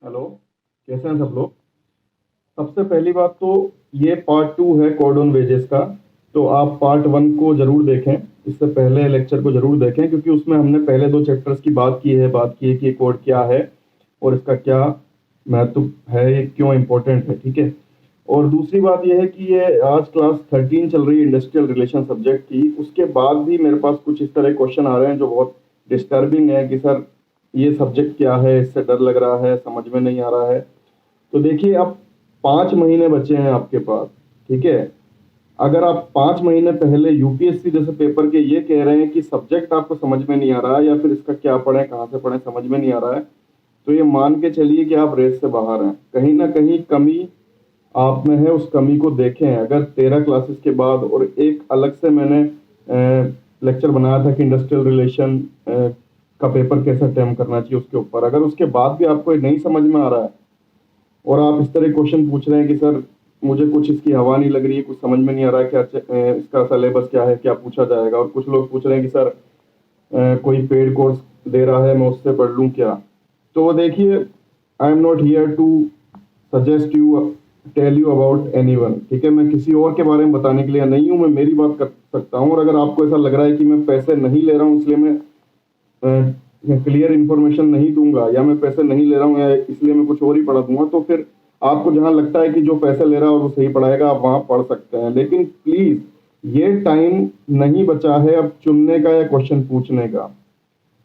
Hello. कैसे हैं सब लोग। सबसे पहली बात तो ये पार्ट 2 है कोड ऑन वेजेस का। तो आप पार्ट 1 को जरूर देखें, इससे पहले लेक्चर को जरूर देखें, क्योंकि उसमें हमने पहले 2 चैप्टर्स की बात की है कि ये कोड क्या है और इसका क्या महत्व है, ये क्यों इम्पोर्टेंट है। ठीक है। और दूसरी बात यह है कि ये आज क्लास 13 चल रही है इंडस्ट्रियल रिलेशन सब्जेक्ट की, उसके बाद भी मेरे पास कुछ इस तरह क्वेश्चन आ रहे हैं जो बहुत डिस्टर्बिंग है कि सर ये सब्जेक्ट क्या है, इससे डर लग रहा है, समझ में नहीं आ रहा है। तो देखिए, अब 5 महीने बचे हैं आपके पास। ठीक है। अगर आप 5 महीने पहले यूपीएससी जैसे पेपर के ये कह रहे हैं कि सब्जेक्ट आपको समझ में नहीं आ रहा है या फिर इसका क्या पढ़ें, कहाँ से पढ़ें, समझ में नहीं आ रहा है, तो ये मान के चलिए कि आप रेस से बाहर हैं। कहीं ना कहीं कमी आप में है, उस कमी को देखें। अगर 13 क्लासेस के बाद, और एक अलग से मैंने लेक्चर बनाया था कि इंडस्ट्रियल रिलेशन का पेपर कैसे अटेम्प्ट करना चाहिए उसके ऊपर, अगर उसके बाद भी आपको ये नहीं समझ में आ रहा है और आप इस तरह क्वेश्चन पूछ रहे हैं कि सर मुझे कुछ इसकी हवा नहीं लग रही है, कुछ समझ में नहीं आ रहा है, क्या इसका सिलेबस क्या है, क्या पूछा जाएगा, और कुछ लोग पूछ रहे हैं कि सर कोई पेड कोर्स दे रहा है, मैं उससे पढ़ लूँ क्या। तो देखिए, I am not here to suggest you, tell you about anyone. ठीक है। मैं किसी और के बारे में बताने के लिए नहीं हूँ, मैं मेरी बात कर सकता हूँ। और अगर आपको ऐसा लग रहा है कि मैं पैसे नहीं ले रहा हूँ इसलिए मैं क्लियर इन्फॉर्मेशन नहीं दूंगा, या मैं पैसे नहीं ले रहा हूँ या इसलिए मैं कुछ और ही पढ़ा दूंगा, तो फिर आपको जहां लगता है कि जो पैसे ले रहा है और वो सही पढ़ाएगा, आप वहां पढ़ सकते हैं। लेकिन प्लीज ये टाइम नहीं बचा है अब चुनने का या क्वेश्चन पूछने का।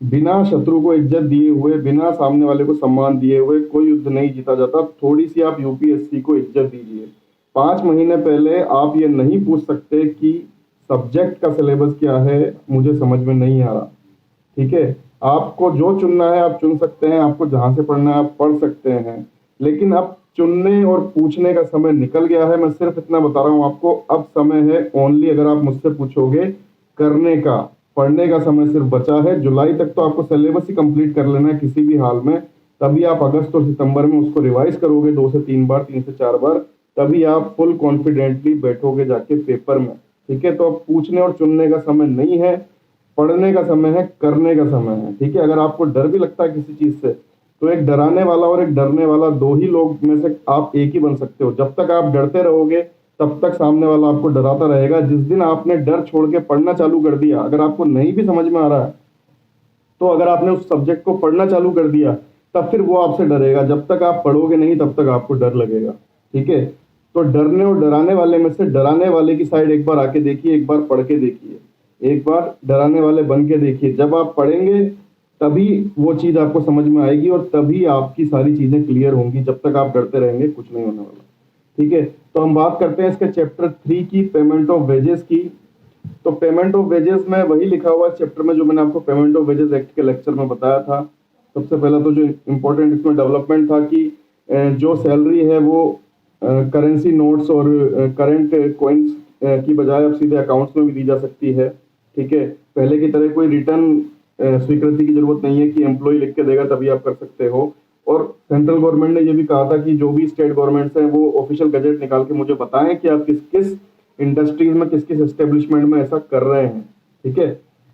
बिना शत्रु को इज्जत दिए हुए, बिना सामने वाले को सम्मान दिए हुए कोई युद्ध नहीं जीता जाता। थोड़ी सी आप यूपीएससी को इज्जत दीजिए। 5 महीने पहले आप ये नहीं पूछ सकते कि सब्जेक्ट का सिलेबस क्या है, मुझे समझ में नहीं आ रहा। ठीक है। आपको जो चुनना है आप चुन सकते हैं, आपको जहां से पढ़ना है आप पढ़ सकते हैं, लेकिन अब चुनने और पूछने का समय निकल गया है। मैं सिर्फ इतना बता रहा हूं आपको, अब समय है ओनली, अगर आप मुझसे पूछोगे, करने का। पढ़ने का समय सिर्फ बचा है। जुलाई तक तो आपको सिलेबस ही कंप्लीट कर लेना है किसी भी हाल में, तभी आप अगस्त और सितंबर में उसको रिवाइज करोगे 2 से 3 बार, 3 से 4 बार, तभी आप फुल कॉन्फिडेंटली बैठोगे जाके पेपर में। ठीक है। तो अब पूछने और चुनने का समय नहीं है, पढ़ने का समय है, करने का समय है। ठीक है। अगर आपको डर भी लगता है किसी चीज से, तो एक डराने वाला और एक डरने वाला, दो ही लोग में से आप एक ही बन सकते हो। जब तक आप डरते रहोगे तब तक सामने वाला आपको डराता रहेगा। जिस दिन आपने डर छोड़ के पढ़ना चालू कर दिया, अगर आपको नहीं भी समझ में आ रहा है, तो अगर आपने उस सब्जेक्ट को पढ़ना चालू कर दिया, तब फिर वो आपसे डरेगा। जब तक आप पढ़ोगे नहीं तब तक आपको डर लगेगा। ठीक है। तो डरने और डराने वाले में से डराने वाले की साइड एक बार आके देखिए, एक बार पढ़ के देखिए, एक बार डराने वाले बन के देखिए। जब आप पढ़ेंगे तभी वो चीज आपको समझ में आएगी और तभी आपकी सारी चीजें क्लियर होंगी। जब तक आप डरते रहेंगे कुछ नहीं होने वाला। ठीक है। तो हम बात करते हैं इसके चैप्टर 3 की, पेमेंट ऑफ वेजेस की। तो पेमेंट ऑफ वेजेस में वही लिखा हुआ चैप्टर में जो मैंने आपको पेमेंट ऑफ वेजेस एक्ट के लेक्चर में बताया था। सबसे पहला तो जो इम्पोर्टेंट इसमें डेवलपमेंट था कि जो सैलरी है वो करेंसी नोट्स और करंट कॉइन्स की बजाय अब सीधे अकाउंट्स में भी दी जा सकती है। ठीक है। पहले की तरह कोई रिटर्न स्वीकृति की जरूरत नहीं है कि एम्प्लॉय लिख के देगा तभी आप कर सकते हो। और सेंट्रल गवर्नमेंट ने ये भी कहा था कि जो भी स्टेट गवर्नमेंट्स हैं वो ऑफिशियल गजट निकाल के मुझे बताएं कि आप किस किस इंडस्ट्रीज में, किस किस एस्टेब्लिशमेंट में ऐसा कर रहे हैं। ठीक है।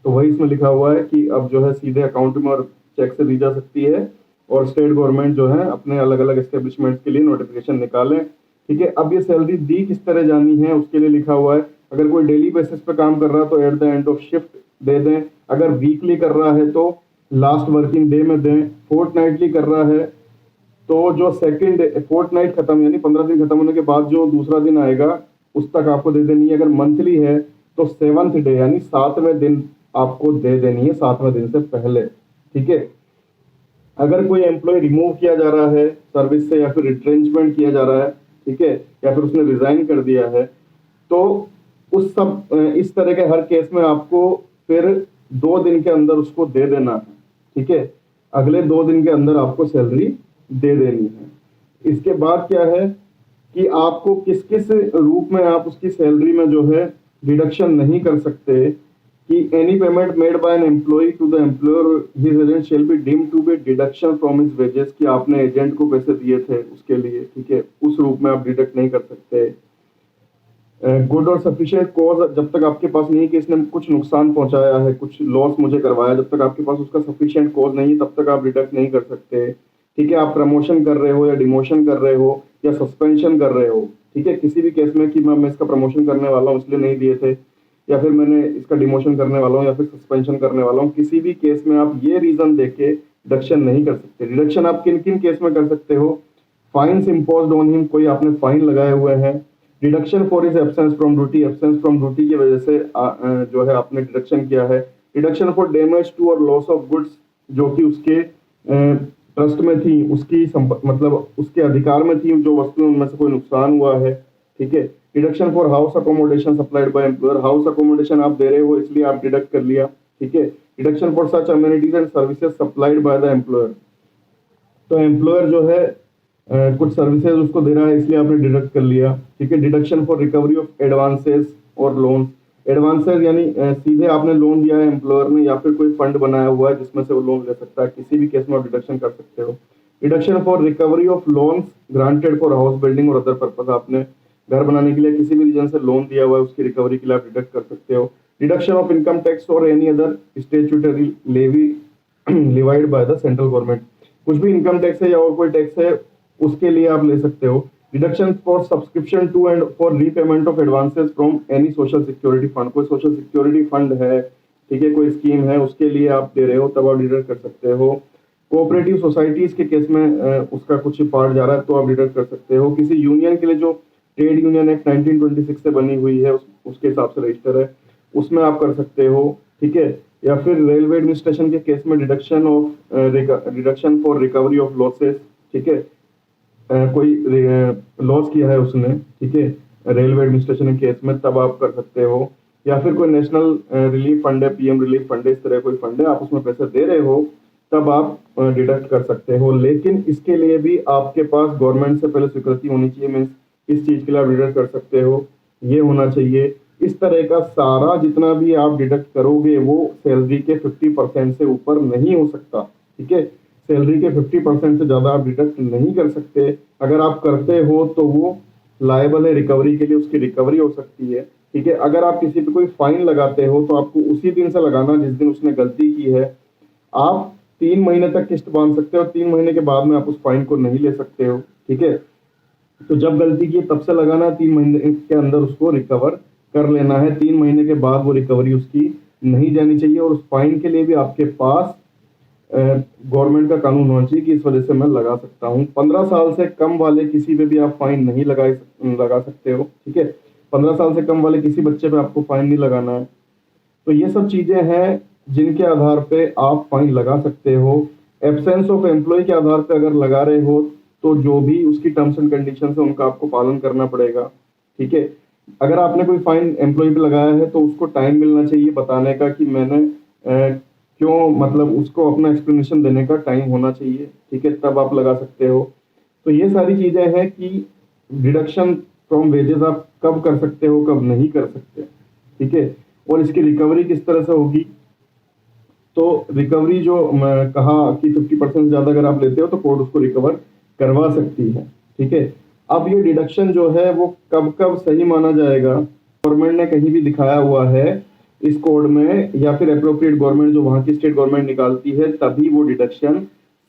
तो वही इसमें लिखा हुआ है कि अब जो है सीधे अकाउंट में और चेक से दी जा सकती है, और स्टेट गवर्नमेंट जो है अपने अलग अलग एस्टेब्लिशमेंट के लिए नोटिफिकेशन निकालें। ठीक है। अब ये सैलरी दी किस तरह जानी है उसके लिए लिखा हुआ है। अगर कोई डेली बेसिस पे काम कर रहा है तो at the end of shift दे दें। अगर वीकली कर रहा है तो लास्ट वर्किंग डे में दें। फोर्टनाइटली कर रहा है तो जो सेकंड फोर्टनाइट खत्म, यानी 15 दिन खत्म होने के बाद जो दूसरा दिन आएगा उस तक आपको दे देनी है। अगर मंथली है तो 7th डे यानी 7वें दिन आपको दे देनी है, 7वें दिन से पहले। ठीक है। अगर कोई एम्प्लॉय रिमूव किया जा रहा है सर्विस से, या फिर रिट्रेंचमेंट किया जा रहा है, ठीक है, या फिर उसने रिजाइन कर दिया है, तो उस सब इस तरह के हर केस में आपको फिर 2 दिन के अंदर उसको दे देना है। ठीक है। अगले 2 दिन के अंदर आपको सैलरी दे देनी है। इसके बाद क्या है कि आपको किस किस रूप में आप उसकी सैलरी में जो है डिडक्शन नहीं कर सकते, कि any payment made by an employ to the employer his agent shall be deemed to be deduction from his wages, कि आपने एजेंट को पैसे दिए थे उसके लिए। ठीक है। उस रूप में आप डिडक्ट नहीं कर सकते। गुड और सफिशिएंट कॉज, जब तक आपके पास नहीं है कि इसने कुछ नुकसान पहुंचाया है, कुछ लॉस मुझे करवाया, जब तक आपके पास उसका सफिशिएंट कॉज नहीं है तब तक आप डिडक्ट नहीं कर सकते। ठीक है, आप प्रमोशन कर रहे हो या डिमोशन कर रहे हो या सस्पेंशन कर रहे हो, ठीक है, किसी भी केस में कि मैं इसका प्रमोशन करने वाला हूँ इसलिए नहीं दिए थे, या फिर मैंने इसका डिमोशन करने वाला हूँ या फिर सस्पेंशन करने वाला हूँ, किसी भी केस में आप ये रीजन देके डिडक्शन नहीं कर सकते। डिडक्शन आप किन किन केस में कर सकते हो? फाइन्स इम्पोज्ड ऑन हिम, कोई आपने फाइन लगाए हुए हैं। Deduction for his absence from duty, absence from duty की वजह से जो है आपने डिडक्शन किया है। डिडक्शन फॉर डैमेज टू और लॉस ऑफ गुड्स, जो कि उसके ट्रस्ट में थी, उसकी मतलब उसके अधिकार में थी, जो वस्तुएं उनमें से कोई नुकसान हुआ है, ठीक है। Deduction for house accommodation supplied by employer, house accommodation आप दे रहे हो इसलिए आप डिडक्ट कर लिया, ठीक है। Deduction for such amenities and services supplied by the employer, तो एम्प्लॉयर जो है कुछ सर्विसेज उसको दे रहा है इसलिए आपने डिडक्ट कर लिया, ठीक है। Deduction for recovery of advances और लोन, एडवांसेस यानी सीधे आपने लोन दिया है एम्प्लॉयर ने या फिर कोई फंड बनाया हुआ है जिसमें से वो लोन ले सकता है, किसी भी केस में आप डिडक्शन कर सकते हो। Deduction for recovery of loans granted for house building और अदर पर्पज, आपने घर बनाने के लिए किसी भी रीजन से लोन दिया हुआ है उसकी रिकवरी के लिए आप डिडक्ट कर सकते हो। डिडक्शन ऑफ इनकम टैक्स और any other statutory levy levied by the central government, कुछ भी इनकम टैक्स है या और कोई टैक्स है उसके लिए आप ले सकते हो। Deduction for subscription to and for repayment of advances from any social security fund, कोई सोशल सिक्योरिटी फंड है, ठीक है, कोई स्कीम है, उसके लिए आप दे रहे हो तब आप डिडक्ट कर सकते हो। कोऑपरेटिव सोसाइटीज के केस में उसका कुछ पार्ट जा रहा है तो आप डिडक्ट कर सकते हो। किसी यूनियन के लिए जो ट्रेड यूनियन एक्ट 1926 से बनी हुई है उसके हिसाब से रजिस्टर है, उसमें आप कर सकते हो, ठीक है। या फिर रेलवे एडमिनिस्ट्रेशन के केस में deduction for recovery of losses, ठीक है, कोई लॉस किया है उसने, ठीक है, रेलवे एडमिनिस्ट्रेशन के केस में तब आप कर सकते हो। या फिर कोई नेशनल रिलीफ फंड है, पीएम रिलीफ फंड है, इस तरह कोई फंड है आप उसमें पैसे दे रहे हो तब आप डिडक्ट कर सकते हो। लेकिन इसके लिए भी आपके पास गवर्नमेंट से पहले स्वीकृति होनी चाहिए, मीन्स इस चीज के लिए आप डिडक्ट कर सकते हो, ये होना चाहिए। इस तरह का सारा जितना भी आप डिडक्ट करोगे वो सैलरी के 50% से ऊपर नहीं हो सकता, ठीक है। सैलरी के 50% से ज्यादा आप डिडक्ट नहीं कर सकते। अगर आप करते हो तो वो लायबल है रिकवरी के लिए, उसकी रिकवरी हो सकती है, ठीक है। अगर आप किसी पे कोई फाइन लगाते हो तो आपको उसी दिन से लगाना जिस दिन उसने गलती की है। आप 3 महीने तक किस्त बांध सकते हो, 3 महीने के बाद में आप उस फाइन को नहीं ले सकते हो, ठीक है। तो जब गलती की तब से लगाना, 3 महीने के अंदर उसको रिकवर कर लेना है, 3 महीने के बाद वो रिकवरी उसकी नहीं जानी चाहिए। और उस फाइन के लिए भी आपके पास गवर्नमेंट का कानून होना चाहिए कि इस वजह से मैं लगा सकता हूँ। 15 साल से कम वाले किसी पे भी आप फाइन नहीं लगा सकते हो, ठीक है। 15 साल से कम वाले किसी बच्चे पे आपको फाइन नहीं लगाना है। तो ये सब चीजें हैं जिनके आधार पे आप फाइन लगा सकते हो। एब्सेंस ऑफ एम्प्लॉय के आधार पे अगर लगा रहे हो तो जो भी उसकी टर्म्स एंड कंडीशन है उनका आपको पालन करना पड़ेगा, ठीक है। अगर आपने कोई फाइन एम्प्लॉय पे लगाया है तो उसको टाइम मिलना चाहिए बताने का कि मैंने क्यों, मतलब उसको अपना एक्सप्लेनेशन देने का टाइम होना चाहिए, ठीक है, तब आप लगा सकते हो। तो ये सारी चीजें हैं कि डिडक्शन फ्रॉम वेजेस आप कब कर सकते हो कब नहीं कर सकते, ठीक है। और इसकी रिकवरी किस तरह से होगी, तो रिकवरी जो मैं कहा कि 50% ज्यादा अगर आप लेते हो तो कोर्ट उसको रिकवर करवा सकती है, ठीक है। अब ये डिडक्शन जो है वो कब कब सही माना जाएगा, गवर्नमेंट ने कहीं भी दिखाया हुआ है इस कोड में या फिर अप्रोप्रिएट गवर्नमेंट जो वहां की स्टेट गवर्नमेंट निकालती है तभी वो डिडक्शन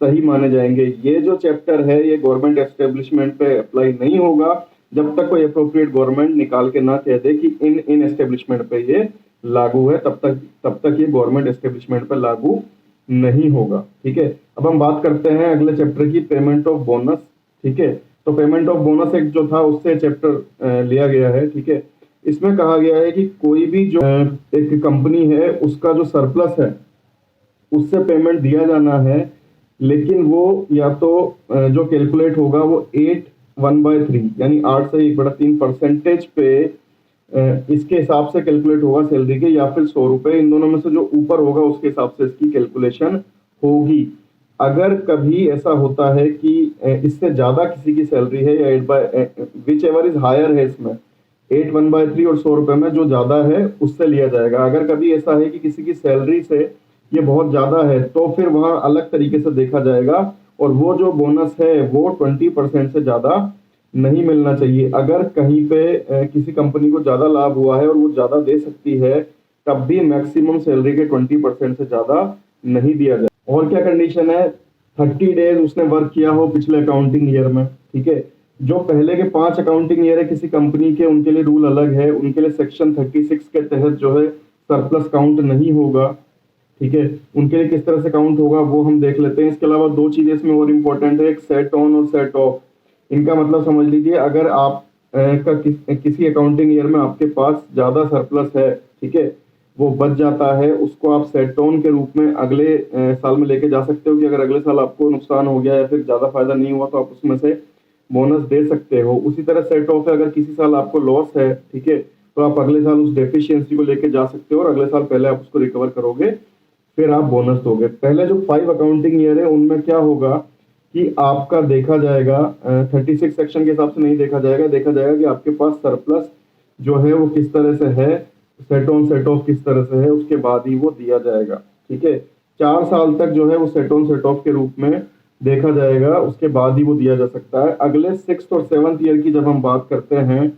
सही माने जाएंगे। ये जो चैप्टर है ये गवर्नमेंट एस्टेब्लिशमेंट पे अप्लाई नहीं होगा जब तक कोई अप्रोप्रिएट गवर्नमेंट निकाल के ना कह दे कि इन एस्टेब्लिशमेंट पे ये लागू है, तब तक ये गवर्नमेंट एस्टेब्लिशमेंट पे लागू नहीं होगा, ठीक है। अब हम बात करते हैं अगले चैप्टर की, पेमेंट ऑफ बोनस, ठीक है। तो पेमेंट ऑफ बोनस एक्ट जो था उससे चैप्टर लिया गया है, ठीक है। इसमें कहा गया है कि कोई भी जो एक कंपनी है उसका जो सरप्लस है उससे पेमेंट दिया जाना है, लेकिन वो या तो जो कैलकुलेट होगा वो 8/1/3 यानी 8 से 1/3% पे इसके हिसाब से कैलकुलेट होगा सैलरी के, या फिर 100 रुपए, इन दोनों में से जो ऊपर होगा उसके हिसाब से इसकी कैलकुलेशन होगी। अगर कभी ऐसा होता है कि इससे ज्यादा किसी की सैलरी है या विच एवर इज हायर है, इसमें 8/1/3 और 100 रुपए में जो ज्यादा है उससे लिया जाएगा। अगर कभी ऐसा है कि किसी की सैलरी से ये बहुत ज्यादा है तो फिर वहां अलग तरीके से देखा जाएगा और वो जो बोनस है वो 20% से ज्यादा नहीं मिलना चाहिए। अगर कहीं पे किसी कंपनी को ज्यादा लाभ हुआ है और वो ज्यादा दे सकती है तब भी मैक्सिमम सैलरी के 20% से ज्यादा नहीं दिया जाए। और क्या कंडीशन है, 30 डेज उसने वर्क किया हो पिछले अकाउंटिंग ईयर में, ठीक है। जो पहले के 5 अकाउंटिंग ईयर है किसी कंपनी के, उनके लिए रूल अलग है, उनके लिए सेक्शन 36 के तहत जो है सरप्लस काउंट नहीं होगा, ठीक है। उनके लिए किस तरह से काउंट होगा वो हम देख लेते हैं। इसके अलावा दो चीजें इसमें और इम्पोर्टेंट है, एक सेट ऑन और सेट ऑफ। इनका मतलब समझ लीजिए, अगर आप किसी अकाउंटिंग ईयर में आपके पास ज्यादा सरप्लस है, ठीक है, वो बच जाता है, उसको आप सेट ऑन के रूप में अगले साल में लेके जा सकते हो कि अगर अगले साल आपको नुकसान हो गया या फिर ज्यादा फायदा नहीं हुआ तो आप उसमें से बोनस दे सकते हो। उसी तरह सेट ऑफ है, अगर किसी साल आपको लॉस है, ठीक है, तो आप अगले साल उस डेफिशिएंसी को लेके जा सकते हो और अगले साल पहले आप उसको रिकवर करोगे, फिर आप बोनस दोगे। पहले जो 5 अकाउंटिंग ईयर है उनमें क्या होगा कि आपका देखा जाएगा 36 सेक्शन के हिसाब से नहीं देखा जाएगा, देखा जाएगा कि आपके पास सरप्लस जो है वो किस तरह से है, सेट ऑन सेट ऑफ किस तरह से है, उसके बाद ही वो दिया जाएगा, ठीक है। 4 साल तक जो है वो सेट ऑन सेट ऑफ के रूप में देखा जाएगा, उसके बाद ही वो दिया जा सकता है। अगले 6th और 7th ईयर की जब हम बात करते हैं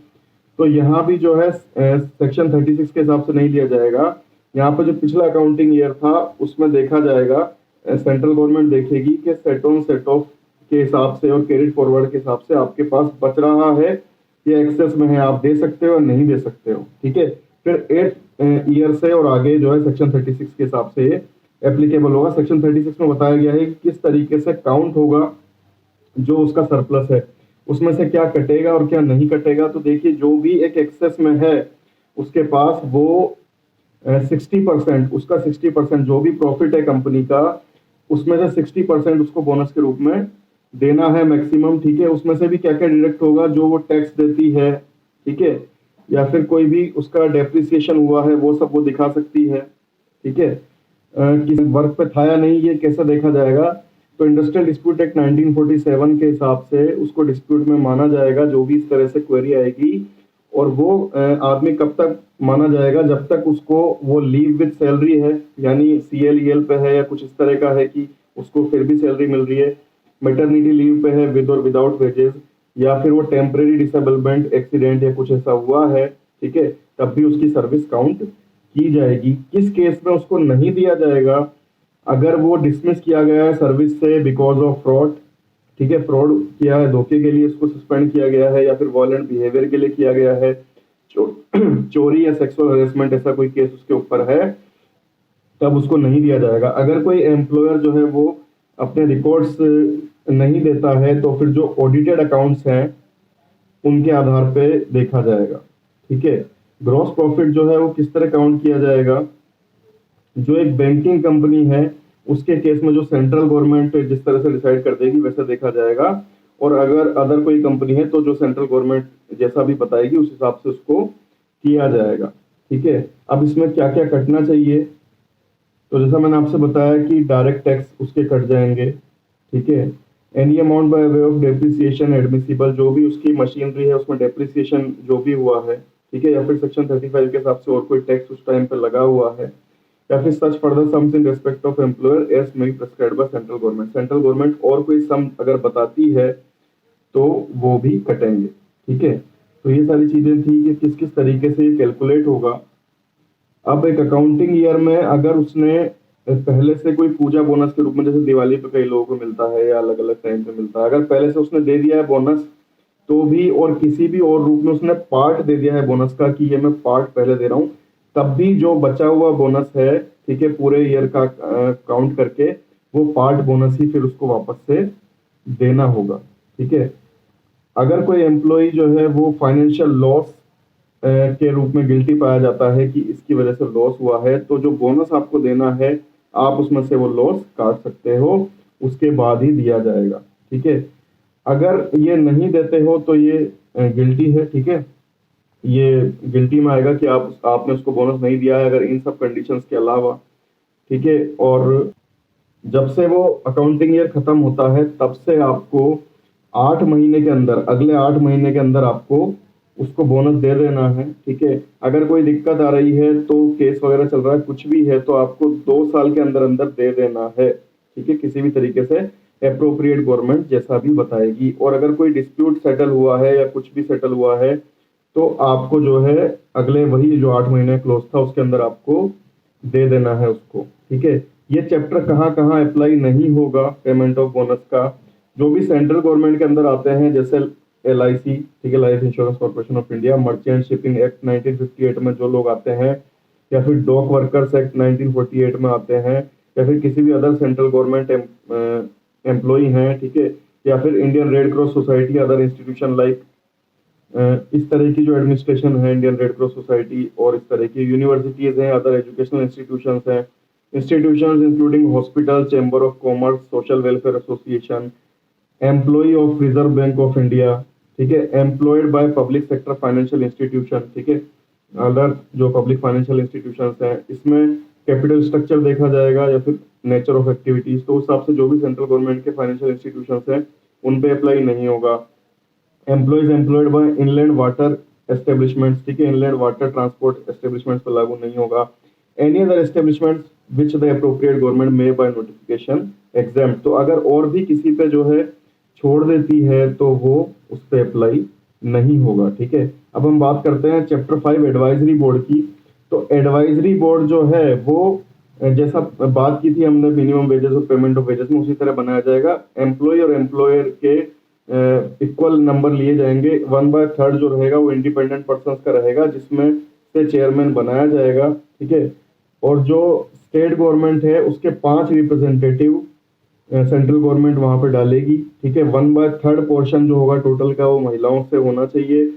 तो यहाँ भी जो है सेक्शन 36 के हिसाब से नहीं लिया जाएगा। यहाँ पे जो पिछला अकाउंटिंग ईयर था उसमें देखा जाएगा, सेंट्रल गवर्नमेंट देखेगी कि सेट ऑन सेट ऑफ के हिसाब से और कैरिड फॉरवर्ड के हिसाब से आपके पास बच रहा है या एक्सेस में है, आप दे सकते हो या नहीं दे सकते हो, ठीक है। फिर 8th ईयर से और आगे जो है सेक्शन 36 के हिसाब से एप्लीकेबल होगा। सेक्शन 36 में बताया गया है कि किस तरीके से काउंट होगा जो उसका सरप्लस है, उसमें से क्या कटेगा और क्या नहीं कटेगा। तो देखिए, जो भी एक एक्सेस में है उसके पास वो 60%, उसका 60% जो भी प्रॉफिट है कंपनी का, उसमें से 60% उसको बोनस के रूप में देना है मैक्सिमम, ठीक है। उसमें से भी क्या क्या डिडक्ट होगा, जो वो टैक्स देती है, ठीक है, या फिर कोई भी उसका डेप्रिसिएशन हुआ है वो सब वो दिखा सकती है, ठीक है। किस वर्क पे था या नहीं ये कैसे देखा जाएगा, तो इंडस्ट्रियल डिस्प्यूट एक्ट 1947 के हिसाब से उसको डिस्प्यूट में माना जाएगा जो भी इस तरह से क्वेरी आएगी। और वो आदमी कब तक माना जाएगा, जब तक उसको वो लीव विद सैलरी है, यानी CLEL पे है या कुछ इस तरह का है कि उसको फिर भी सैलरी मिल रही है, मैटरनिटी लीव पे है विद और विदाउट वेजेस, या फिर वो टेम्परेरी डिसेबलमेंट एक्सीडेंट या कुछ ऐसा हुआ है, ठीक है, तब भी उसकी सर्विस काउंट की जाएगी। किस केस में उसको नहीं दिया जाएगा, अगर वो डिसमिस किया गया है सर्विस से बिकॉज ऑफ फ्रॉड, ठीक है, फ्रॉड किया है, धोखे के लिए उसको सस्पेंड किया गया है, या फिर वॉयलेंट बिहेवियर के लिए किया गया है, चोरी या सेक्सुअल हरेसमेंट ऐसा कोई केस उसके ऊपर है, तब उसको नहीं दिया जाएगा। अगर कोई एम्प्लॉयर जो है वो अपने रिकॉर्ड्स नहीं देता है तो फिर जो ऑडिटेड अकाउंट्स हैं उनके आधार पे देखा जाएगा, ठीक है। ग्रॉस प्रॉफिट जो है वो किस तरह काउंट किया जाएगा, जो एक बैंकिंग कंपनी है उसके केस में जो सेंट्रल गवर्नमेंट जिस तरह से डिसाइड कर देगी वैसा देखा जाएगा, और अगर अदर कोई कंपनी है तो जो सेंट्रल गवर्नमेंट जैसा भी बताएगी उस हिसाब से उसको किया जाएगा, ठीक है। अब इसमें क्या क्या कटना चाहिए, तो जैसा मैंने आपसे बताया कि डायरेक्ट टैक्स उसके कट जाएंगे, ठीक है। Any amount by way of depreciation admissible, जो भी उसकी मशीनरी है उसमें डेप्रिसिएशन जो भी हुआ है, ठीक है, या फिर सेक्शन 35 के हिसाब से और कोई टैक्स उस टाइम पे लगा हुआ है, या फिर such further sums in respect of employer as may be prescribed by central government. Central government और कोई सम अगर बताती है तो वो भी कटेंगे, ठीक है। तो ये सारी चीजें थी कि किस किस तरीके से ये कैलकुलेट होगा। अब एक अकाउंटिंग ईयर में अगर उसने पहले से कोई पूजा बोनस के रूप में, जैसे दिवाली पे कई लोगों को मिलता है या अलग अलग टाइम पे मिलता है, अगर पहले से उसने दे दिया है बोनस तो भी, और किसी भी और रूप में उसने पार्ट दे दिया है बोनस का कि ये मैं पार्ट पहले दे रहा हूँ, तब भी जो बचा हुआ बोनस है, ठीक है, पूरे ईयर का काउंट करके वो पार्ट बोनस ही फिर उसको वापस से देना होगा, ठीक है। अगर कोई एम्प्लॉय जो है वो फाइनेंशियल लॉस के रूप में गिल्टी पाया जाता है कि इसकी वजह से लॉस हुआ है, तो जो बोनस आपको देना है आप उसमें से वो लॉस काट सकते हो, उसके बाद ही दिया जाएगा, ठीक है। अगर ये नहीं देते हो तो ये गिल्टी है, ठीक है, ये गिल्टी में आएगा कि आपने उसको बोनस नहीं दिया है अगर इन सब कंडीशंस के अलावा, ठीक है। और जब से वो अकाउंटिंग ईयर खत्म होता है तब से आपको 8 महीने के अंदर, अगले 8 महीने के अंदर आपको उसको बोनस दे देना है, ठीक है। अगर कोई दिक्कत आ रही है तो केस वगैरह चल रहा है कुछ भी है तो आपको 2 साल के अंदर अंदर दे देना है, ठीक है, किसी भी तरीके से एप्रोप्रिएट गवर्नमेंट जैसा भी बताएगी। और अगर कोई डिस्प्यूट सेटल हुआ है या कुछ भी सेटल हुआ है तो आपको जो है अगले वही जो 8 महीने क्लोज था उसके अंदर आपको दे देना है उसको, ठीक है। ये चैप्टर कहाँ कहाँ अप्लाई नहीं होगा पेमेंट ऑफ बोनस का, जो भी सेंट्रल गवर्नमेंट के अंदर आते हैं, जैसे LIC, ठीक है, life insurance corporation of India, merchant shipping act 1958 में जो लोग आते हैं, या फिर डॉक वर्कर्स एक्ट 1948 में आते हैं, या फिर किसी भी अदर सेंट्रल गवर्नमेंट एम्प्लॉई हैं, ठीक है, या फिर Indian red cross society, other institution like इस तरह की जो एडमिनिस्ट्रेशन है, इंडियन रेड क्रॉस सोसाइटी, और इस तरह की यूनिवर्सिटीज हैं, अदर एजुकेशनल इंस्टीट्यूशंस हैं, institutions including hospital, chamber of commerce, social welfare association, employ of reserve bank of India, ठीक है, employed by public sector financial institution, ठीक है, अदर जो पब्लिक फाइनेंशियल इंस्टीट्यूशंस हैं, इसमें कैपिटल स्ट्रक्चर देखा जाएगा या फिर नेचर ऑफ एक्टिविटीज, तो उस हिसाब से जो भी सेंट्रल गवर्नमेंट के फाइनेंशियल इंस्टीट्यूशंस हैं उन पे अप्लाई नहीं होगा। Employees employed by inland water establishments, ठीक है, इनलैंड वाटर ट्रांसपोर्ट एस्टेब्लिशमेंट्स पर लागू नहीं होगा। Any other establishments which the appropriate government may by notification exam, तो अगर और भी किसी पे जो है छोड़ देती है तो वो उस पर अप्लाई नहीं होगा, ठीक है। अब हम बात करते हैं चैप्टर 5 एडवाइजरी बोर्ड की। तो एडवाइजरी बोर्ड जो है वो जैसा बात की थी हमने मिनिमम वेजेस और पेमेंट ऑफ वेजेस में, उसी तरह बनाया जाएगा। एम्प्लॉय और एम्प्लॉयर के इक्वल नंबर लिए जाएंगे। 1/3 जो रहेगा वो इंडिपेंडेंट पर्सन का रहेगा, जिसमें से चेयरमैन बनाया जाएगा, ठीक है। और जो स्टेट गवर्नमेंट है उसके 5 रिप्रेजेंटेटिव सेंट्रल गवर्नमेंट वहां पर डालेगी, ठीक है। 1/3 पोर्शन जो होगा टोटल का वो महिलाओं से होना चाहिए।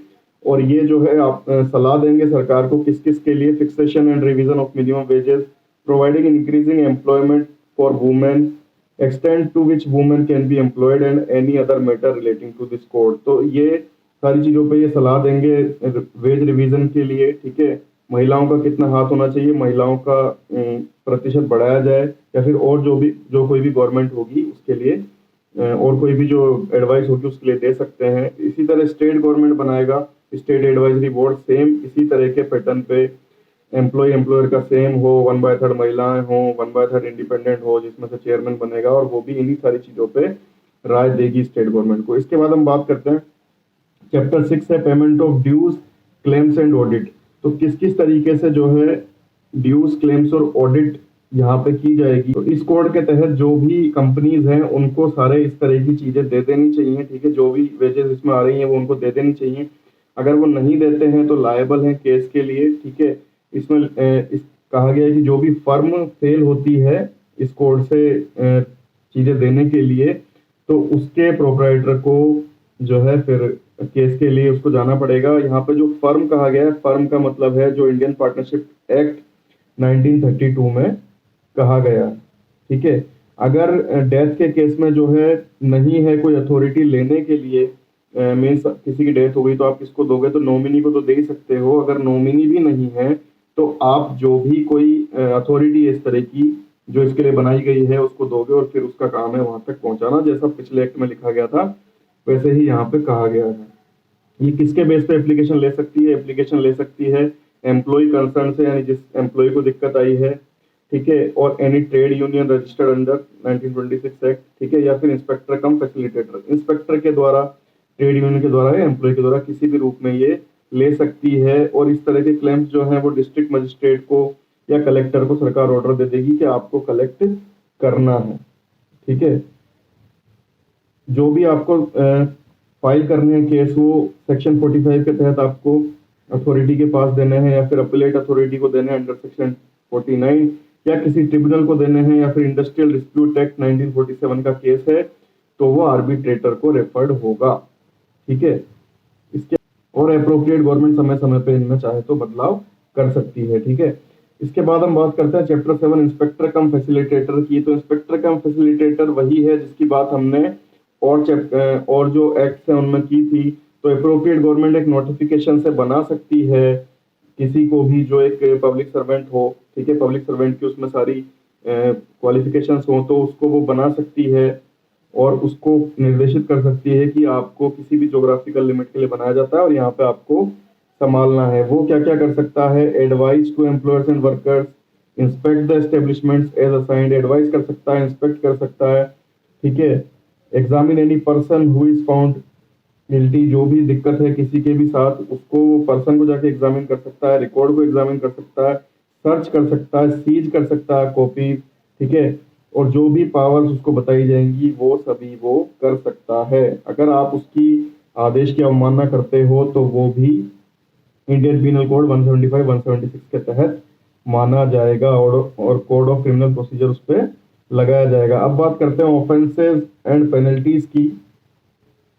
और ये जो है आप सलाह देंगे सरकार को किस किस के लिए, fixation and revision of minimum wages, providing increasing employment for women, extend to which women can be employed and any other matter relating to this code. तो ये सारी चीजों पे ये सलाह देंगे वेज रिवीजन के लिए, ठीक है। महिलाओं का कितना हाथ होना चाहिए, महिलाओं का प्रतिशत बढ़ाया जाए, या फिर और जो कोई भी गवर्नमेंट होगी उसके लिए और कोई भी जो एडवाइस होगी उसके लिए दे सकते हैं। इसी तरह स्टेट गवर्नमेंट बनाएगा स्टेट एडवाइजरी बोर्ड, सेम इसी तरह के पैटर्न पे एम्प्लॉय एम्प्लॉयर का सेम हो, 1/3 महिलाएं हो, 1/3 इंडिपेंडेंट हो, जिसमें से चेयरमैन बनेगा, और वो भी इन्हीं सारी चीजों पे राय देगी स्टेट गवर्नमेंट को। इसके बाद हम बात करते हैं चैप्टर 6 है payment of dues, claims and audit. तो किस किस तरीके से जो है ड्यूज, क्लेम्स और ऑडिट यहाँ पे की जाएगी। तो इस कोड के तहत जो भी कंपनीज हैं उनको सारे इस तरह की चीजें दे देनी चाहिए, ठीक है। जो भी वेजेस इसमें आ रही हैं वो उनको दे देनी चाहिए। अगर वो नहीं देते हैं तो लायबल है केस के लिए, ठीक है। इसमें कहा गया है कि जो भी फर्म फेल होती है इस कोड से चीजें देने के लिए, तो उसके प्रोप्राइटर को जो है फिर केस के लिए उसको जाना पड़ेगा। यहाँ पे जो फर्म कहा गया है, फर्म का मतलब है जो इंडियन पार्टनरशिप एक्ट 1932 में कहा गया, ठीक है। अगर डेथ के केस में जो है नहीं है कोई अथॉरिटी लेने के लिए, मीन्स किसी की डेथ हो गई तो आप किसको दोगे, तो नॉमिनी को तो दे ही सकते हो। अगर नॉमिनी भी नहीं है तो आप जो भी कोई अथॉरिटी है इस तरह की जो इसके लिए बनाई गई है उसको दोगे, और फिर उसका काम है वहां तक पहुंचाना, जैसा पिछले एक्ट में लिखा गया था वैसे ही यहाँ पे कहा गया है। ये किसके बेस पे एप्लीकेशन ले सकती है, एप्लीकेशन ले सकती है एम्प्लॉय कंसर्न से, यानी जिस एम्प्लॉय को दिक्कत आई है, ठीक है, और any trade union registered under 1926 act, ठीक है, या फिर इंस्पेक्टर कम फैसिलिटेटर, इंस्पेक्टर के द्वारा, ट्रेड यूनियन के द्वारा या एम्प्लॉय के द्वारा किसी भी रूप में ये ले सकती है। और इस तरह के क्लेम्स जो हैं वो डिस्ट्रिक्ट मजिस्ट्रेट को या कलेक्टर को सरकार ऑर्डर दे देगी कि आपको कलेक्ट करना है, ठीक है। जो भी आपको फाइल करने हैं केस, वो सेक्शन 45 के तहत आपको अथॉरिटी के पास देने हैं, या फिर अपीलेट अथॉरिटी को देने हैं अंडर सेक्शन 49, या किसी ट्रिब्यूनल को देने हैं, या फिर इंडस्ट्रियल डिस्प्यूट एक्ट 1947 का केस है तो वो आर्बिट्रेटर को रेफर्ड होगा, ठीक है। इसके और अप्रोप्रिएट गवर्नमेंट समय समय पे इनमें चाहे तो बदलाव कर सकती है, ठीक है। इसके बाद हम बात करते हैं चैप्टर 7 इंस्पेक्टर कम फैसिलिटेटर की। तो इंस्पेक्टर कम फैसिलिटेटर वही है जिसकी बात हमने और जो एक्ट है उनमें की थी। तो अप्रोप्रिएट गवर्नमेंट एक नोटिफिकेशन से बना सकती है किसी को भी जो एक पब्लिक सर्वेंट हो, ठीक है, पब्लिक सर्वेंट की उसमें सारी क्वालिफिकेशंस हो, तो उसको वो बना सकती है और उसको निर्देशित कर सकती है कि आपको किसी भी ज्योग्राफिकल लिमिट के लिए बनाया जाता है और यहाँ पे आपको संभालना है। वो क्या क्या कर सकता है, advice to employers and workers, inspect the establishments as assigned, advice कर सकता है, इंस्पेक्ट कर सकता है, ठीक है। Examine any person who is found guilty, जो भी दिक्कत है किसी के भी साथ उसको पर्सन को जाके एग्जामिन कर सकता है, रिकॉर्ड को एग्जामिन कर सकता है, सर्च कर सकता है, सीज कर सकता है कॉपी, ठीक है, और जो भी पावर्स उसको बताई जाएंगी वो सभी वो कर सकता है। अगर आप उसकी आदेश की अवमानना करते हो तो वो भी इंडियन पीनल कोड 175 176 के तहत माना जाएगा और कोड ऑफ क्रिमिनल प्रोसीजर उस पर लगाया जाएगा। अब बात करते हैं ऑफेंसेस एंड पेनल्टीज की।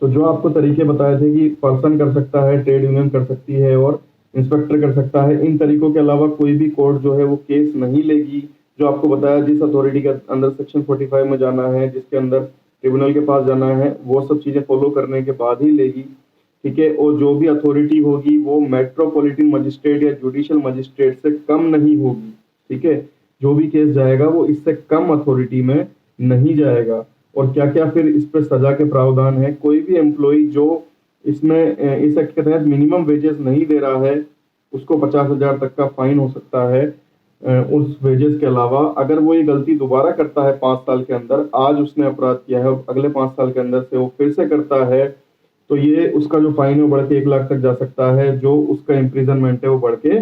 तो जो आपको तरीके बताए थे कि पर्सन कर सकता है, ट्रेड यूनियन कर सकती है और इंस्पेक्टर कर सकता है, इन तरीकों के अलावा कोई भी कोर्ट जो है वो केस नहीं लेगी। जो आपको बताया जिस अथॉरिटी के अंदर सेक्शन 45 में जाना है, जिसके अंदर ट्रिब्यूनल के पास जाना है, वो सब चीजें फॉलो करने के बाद ही लेगी। ठीक है, और जो भी अथॉरिटी होगी वो मेट्रोपॉलिटन मजिस्ट्रेट या जुडिशियल मजिस्ट्रेट से कम नहीं होगी। ठीक है, जो भी केस जाएगा वो इससे कम अथॉरिटी में नहीं जाएगा। और क्या क्या फिर इस पर सजा के प्रावधान है। कोई भी एम्प्लॉय जो इसमें इस एक्ट के तहत मिनिमम वेजेस नहीं दे रहा है उसको 50,000 तक का फाइन हो सकता है। उस वेजेस के अलावा अगर वो ये गलती दोबारा करता है 5 साल के अंदर, आज उसने अपराध किया है और अगले 5 साल के अंदर से वो फिर से करता है, तो ये उसका जो फाइन है वो बढ़ के 1 लाख तक जा सकता है। जो उसका इम्प्रिजनमेंट है वो बढ़ के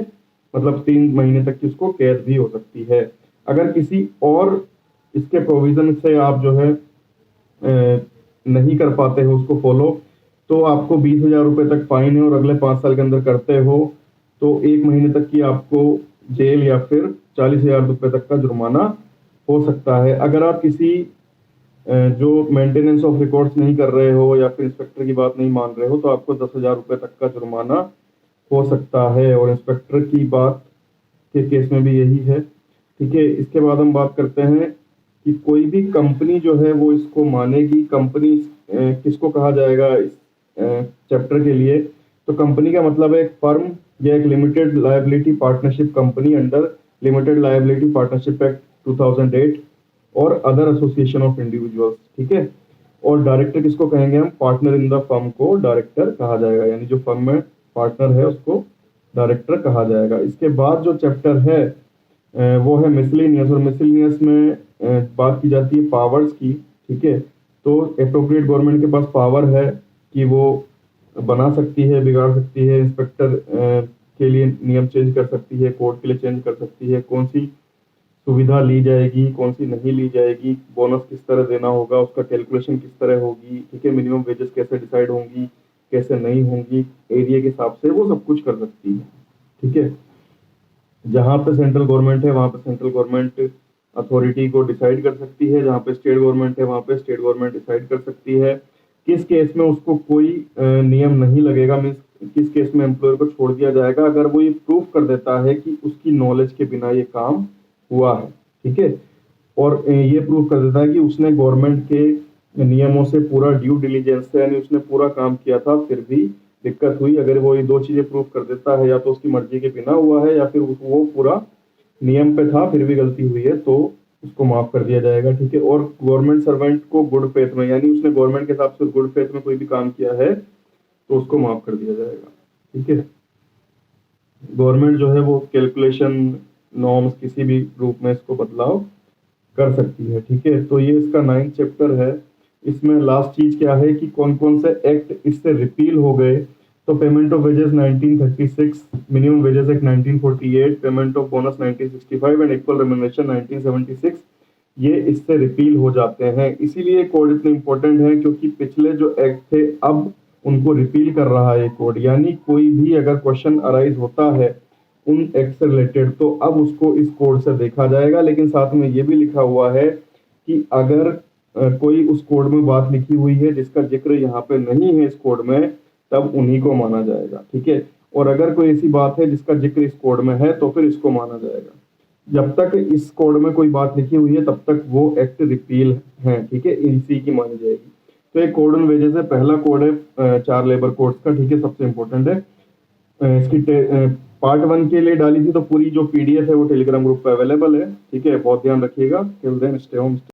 मतलब 3 महीने तक की उसको कैद भी हो सकती है। अगर किसी और इसके प्रोविजन से आप जो है नहीं कर पाते हो उसको फॉलो, तो आपको 20,000 रुपये तक फाइन है और अगले 5 साल के अंदर करते हो तो 1 महीने तक की आपको जेल या फिर 40,000 रुपये तक का जुर्माना हो सकता है। अगर आप किसी जो मेंटेनेंस ऑफ रिकॉर्ड्स नहीं कर रहे हो या फिर इंस्पेक्टर की बात नहीं मान रहे हो तो आपको 10,000 रुपये तक का जुर्माना हो सकता है। और इंस्पेक्टर की बात के केस में भी यही है। ठीक है, इसके बाद हम बात करते हैं कि कोई भी कंपनी जो है वो इसको मानेगी। कंपनी किसको कहा जाएगा इस चैप्टर के लिए? तो कंपनी का मतलब है एक फर्म या एक limited liability partnership company under limited liability partnership act 2008 और अदर एसोसिएशन ऑफ इंडिविजुअल्स। ठीक है, और डायरेक्टर किसको कहेंगे हम? पार्टनर इन द फर्म को डायरेक्टर कहा जाएगा, यानी जो फर्म में पार्टनर है उसको डायरेक्टर कहा जाएगा। इसके बाद जो चैप्टर है वो है मिसलेनियस, और मिसलेनियस में बात की जाती है पावर्स की। ठीक है, तो एप्रोप्रिएट गवर्नमेंट के पास पावर है कि वो बना सकती है, बिगाड़ सकती है, इंस्पेक्टर के लिए नियम चेंज कर सकती है, कोर्ट के लिए चेंज कर सकती है, कौन सी सुविधा ली जाएगी कौन सी नहीं ली जाएगी, बोनस किस तरह देना होगा, उसका कैलकुलेशन किस तरह होगी। ठीक है, मिनिमम वेजेस कैसे डिसाइड होंगी कैसे नहीं होंगी, एरिया के हिसाब से वो सब कुछ कर सकती है। ठीक है, जहाँ पे सेंट्रल गवर्नमेंट है वहाँ पे सेंट्रल गवर्नमेंट अथॉरिटी को डिसाइड कर सकती है, जहाँ पे स्टेट गवर्नमेंट है वहाँ पे स्टेट गवर्नमेंट डिसाइड कर सकती है। किस केस में उसको कोई नियम नहीं लगेगा, मीन्स किस केस में एम्प्लॉयर को छोड़ दिया जाएगा, अगर वो ये प्रूफ कर देता है कि उसकी नॉलेज के बिना ये काम हुआ है। ठीक है, और ये प्रूफ कर देता है कि उसने गवर्नमेंट के नियमों से पूरा ड्यू डिलीजेंस से, यानी उसने पूरा काम किया था फिर भी दिक्कत हुई। अगर वो ये 2 चीजें प्रूफ कर देता है, या तो उसकी मर्जी के बिना हुआ है या फिर वो पूरा नियम पे था फिर भी गलती हुई है, तो उसको माफ कर दिया जाएगा। ठीक है, और गवर्नमेंट सर्वेंट को गुड फेथ में, यानी उसने गवर्नमेंट के हिसाब से गुड फेथ में कोई भी काम किया है तो उसको माफ कर दिया जाएगा। ठीक है, गवर्नमेंट जो है वो कैलकुलेशन नॉर्म्स किसी भी रूप में इसको बदलाव कर सकती है। ठीक है, तो ये इसका 9th चैप्टर है। इसमें लास्ट चीज क्या है कि कौन कौन से एक्ट इससे रिपील हो गए। तो payment of wages 1936, minimum wages act 1948, payment of bonus 1965 and equal remuneration 1976, ये इससे रिपील हो जाते हैं। इसीलिए कोड इतने इंपॉर्टेंट है क्योंकि पिछले जो एक्ट थे अब उनको रिपील कर रहा है कोड। यानी कोई भी अगर क्वेश्चन अराइज होता है उन एक्ट से रिलेटेड तो अब उसको इस कोड से देखा जाएगा। लेकिन साथ में ये भी लिखा हुआ है कि अगर कोई उस कोड में बात लिखी हुई है जिसका जिक्र यहाँ पे नहीं है इस कोड में, तब उन्हीं को माना जाएगा। ठीक है, और अगर कोई ऐसी बात है जिसका जिक्र इस कोड में है तो फिर इसको माना जाएगा। जब तक इस कोड में कोई बात लिखी हुई है तब तक वो एक्ट रिपील है। ठीक है, इसी की मानी जाएगी। तो एक कोड ऑन वेजेस है, पहला कोड है 4 लेबर कोड्स का। ठीक है, सबसे इंपॉर्टेंट है। इसकी पार्ट 1 के लिए डाली थी तो पूरी जो PDF है वो टेलीग्राम ग्रुप पे अवेलेबल है। ठीक है, बहुत ध्यान रखिएगा। Till then stay home.